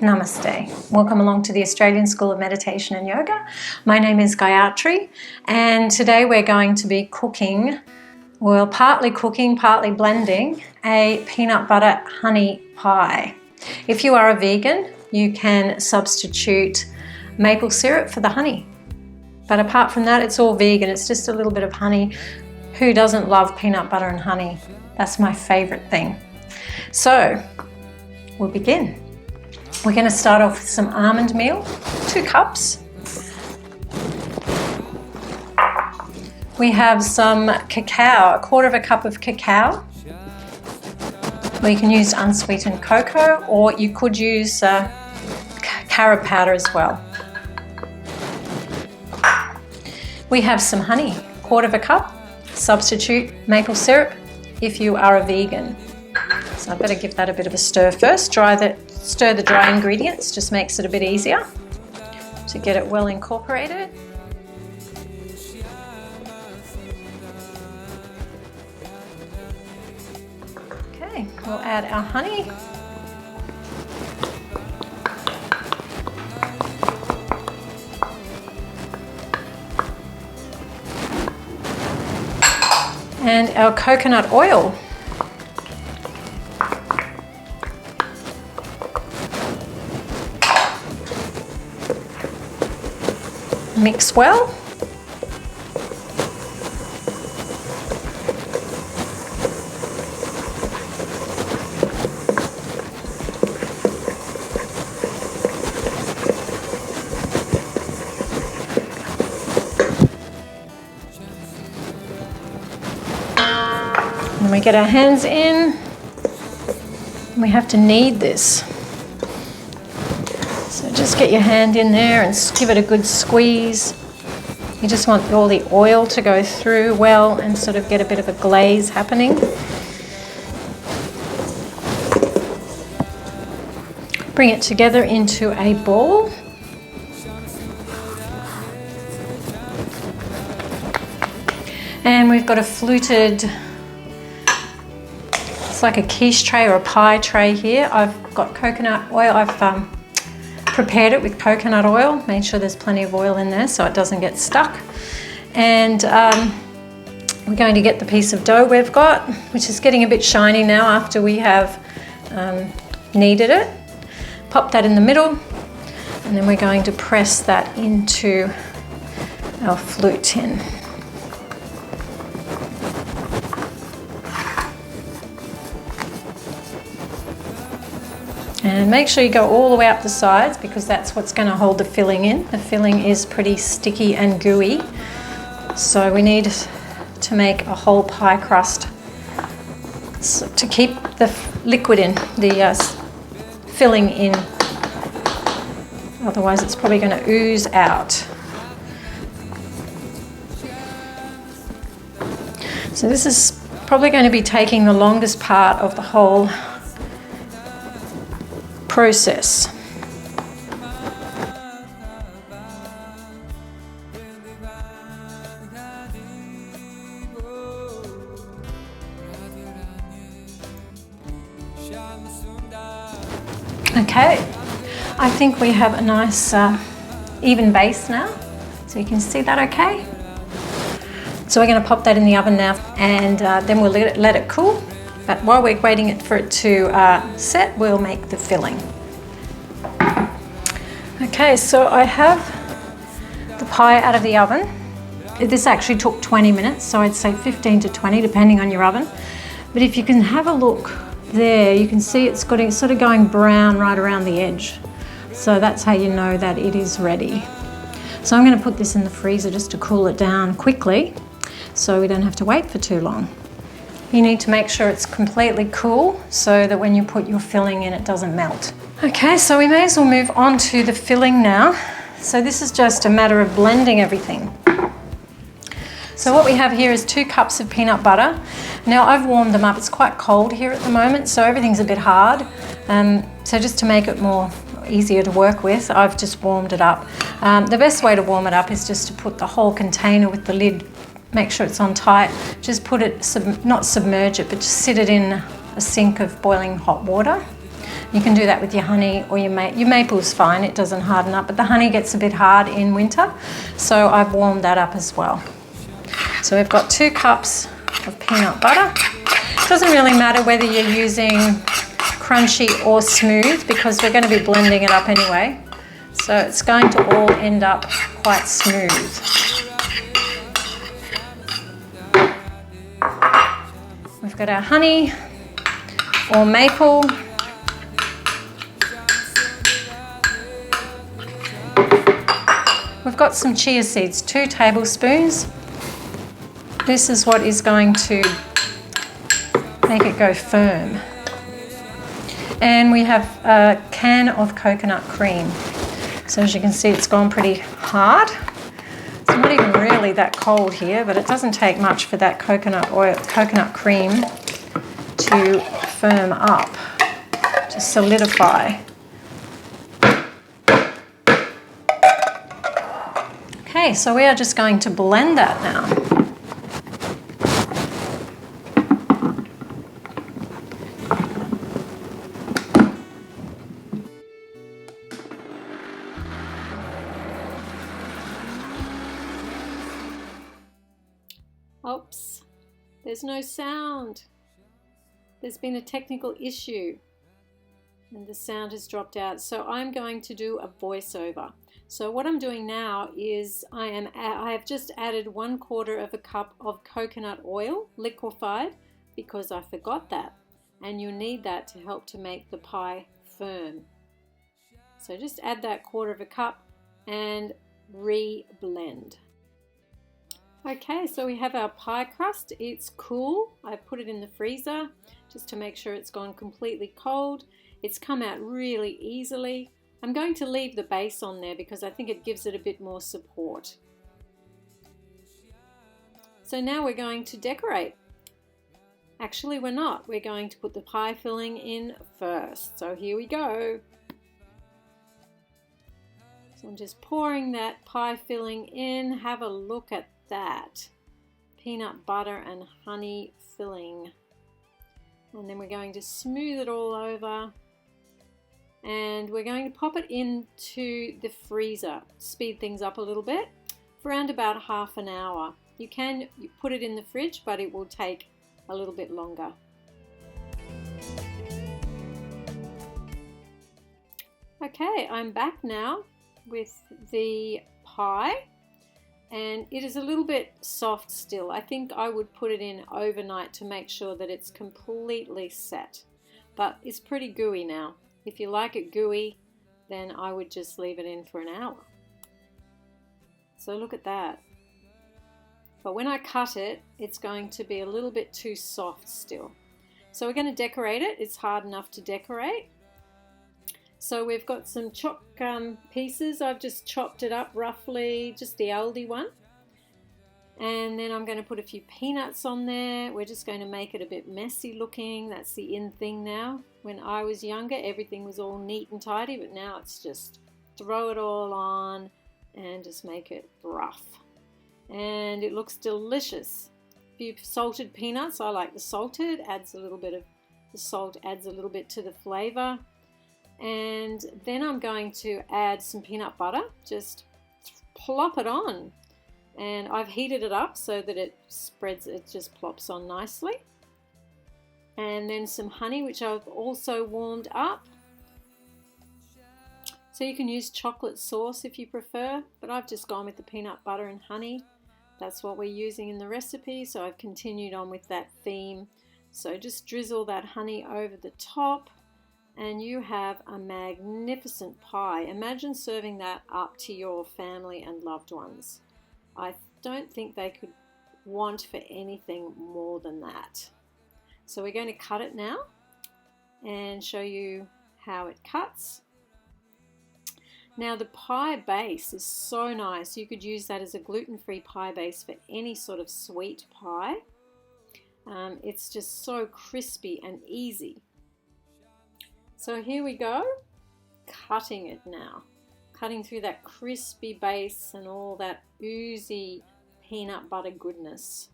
Namaste. Welcome along to the Australian School of Meditation and Yoga. My name is Gayatri, and today we're going to be cooking, well, partly cooking, partly blending a peanut butter honey pie. If you are a vegan, you can substitute maple syrup for the honey. But apart from that, it's all vegan. It's just a little bit of honey. Who doesn't love peanut butter and honey? That's my favorite thing. So we'll begin. We're going to start off with some almond meal, 2 cups. We have some cacao, 1/4 cup of cacao. We can use unsweetened cocoa, or you could use carob powder as well. We have some honey, 1/4 cup. Substitute maple syrup if you are a vegan. So I better give that a bit of a stir first. Stir the dry ingredients, just makes it a bit easier to get it well incorporated. Okay, we'll add our honey. And our coconut oil. Mix well. And we get our hands in. We have to knead this. So just get your hand in there and give it a good squeeze. You just want all the oil to go through well and sort of get a bit of a glaze happening. Bring it together into a ball. And we've got a fluted, it's like a quiche tray or a pie tray here. I've got coconut oil. I've prepared it with coconut oil, made sure there's plenty of oil in there so it doesn't get stuck. And we're going to get the piece of dough we've got, which is getting a bit shiny now after we have kneaded it. Pop that in the middle, and then we're going to press that into our flute tin. And make sure you go all the way up the sides, because that's what's going to hold the filling in. The filling is pretty sticky and gooey, so we need to make a whole pie crust to keep the liquid in, the filling in. Otherwise it's probably going to ooze out. So this is probably going to be taking the longest part of the whole process. Okay, I think we have a nice even base now, so you can see that okay. So we're going to pop that in the oven now, and then we'll let it cool. But while we're waiting for it to set, we'll make the filling. Okay, so I have the pie out of the oven. This actually took 20 minutes, so I'd say 15 to 20, depending on your oven. But if you can have a look there, you can see it's sort of going brown right around the edge. So that's how you know that it is ready. So I'm going to put this in the freezer just to cool it down quickly, so we don't have to wait for too long. You need to make sure it's completely cool so that when you put your filling in, it doesn't melt. Okay, so we may as well move on to the filling now. So this is just a matter of blending everything. So what we have here is 2 cups of peanut butter. Now I've warmed them up. It's quite cold here at the moment, so everything's a bit hard. So just to make it more easier to work with, I've just warmed it up. The best way to warm it up is just to put the whole container with the lid, make sure it's on tight. Just put it, not submerge it, but just sit it in a sink of boiling hot water. You can do that with your honey or your maple's fine, it doesn't harden up, but the honey gets a bit hard in winter, so I've warmed that up as well. So we've got 2 cups of peanut butter. It doesn't really matter whether you're using crunchy or smooth because we're going to be blending it up anyway. So it's going to all end up quite smooth. We've got our honey or maple. We've got some chia seeds, 2 tablespoons. This is what is going to make it go firm. And we have a can of coconut cream. So as you can see, it's gone pretty hard. It's not even really that cold here, but it doesn't take much for that coconut cream to firm up, to solidify. Okay, so we are just going to blend that now. Oops, there's no sound. There's been a technical issue and the sound has dropped out. So I'm going to do a voiceover. So what I'm doing now is I have just added 1/4 cup of coconut oil, liquefied, because I forgot that. And you need that to help to make the pie firm. So just add that 1/4 cup and re-blend. Okay, so we have our pie crust. It's cool. I put it in the freezer just to make sure it's gone completely cold. It's come out really easily. I'm going to leave the base on there because I think it gives it a bit more support. So now we're going to decorate. Actually, we're not. We're going to put the pie filling in first. So here we go. So I'm just pouring that pie filling in. Have a look at that. Peanut butter and honey filling. And then we're going to smooth it all over. And we're going to pop it into the freezer. Speed things up a little bit for around about half an hour. You can put it in the fridge, but it will take a little bit longer. Okay, I'm back now with the pie, and it is a little bit soft still. I think I would put it in overnight to make sure that it's completely set, but it's pretty gooey now. If you like it gooey, then I would just leave it in for an hour. So look at that. But when I cut it, it's going to be a little bit too soft still. So we're going to decorate it. It's hard enough to decorate. So we've got some choc pieces. I've just chopped it up roughly, just the Aldi one. And then I'm going to put a few peanuts on there. We're just going to make it a bit messy looking. That's the in thing now. When I was younger, everything was all neat and tidy, but now it's just throw it all on and just make it rough. And it looks delicious. A few salted peanuts. I like the salted. Adds a little bit of the salt, adds a little bit to the flavor. And then I'm going to add some peanut butter. Just plop it on. And I've heated it up so that it spreads, it just plops on nicely. And then some honey, which I've also warmed up. So you can use chocolate sauce if you prefer, but I've just gone with the peanut butter and honey. That's what we're using in the recipe, so I've continued on with that theme. So just drizzle that honey over the top and you have a magnificent pie. Imagine serving that up to your family and loved ones. I don't think they could want for anything more than that. So we're going to cut it now and show you how it cuts. Now the pie base is so nice. You could use that as a gluten-free pie base for any sort of sweet pie. It's just so crispy and easy. So here we go, cutting it now. Cutting through that crispy base and all that oozy peanut butter goodness.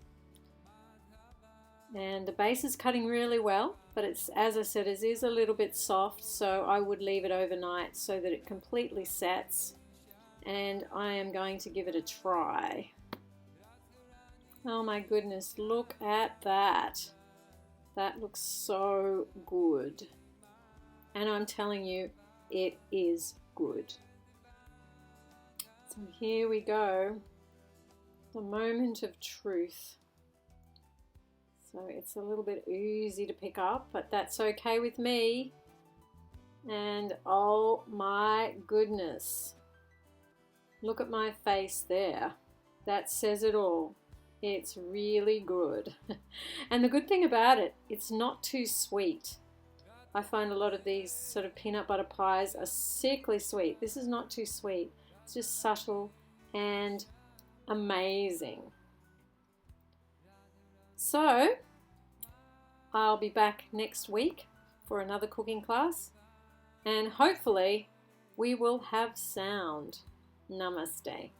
And the base is cutting really well, but it's, as I said, it is a little bit soft, so I would leave it overnight so that it completely sets. And I am going to give it a try. Oh my goodness, look at that. That looks so good. And I'm telling you, it is good. So here we go. The moment of truth. So it's a little bit easy to pick up, but that's okay with me. And oh my goodness. Look at my face there. That says it all. It's really good. And the good thing about it, it's not too sweet. I find a lot of these sort of peanut butter pies are sickly sweet. This is not too sweet. It's just subtle and amazing. So I'll be back next week for another cooking class, and hopefully we will have sound. Namaste.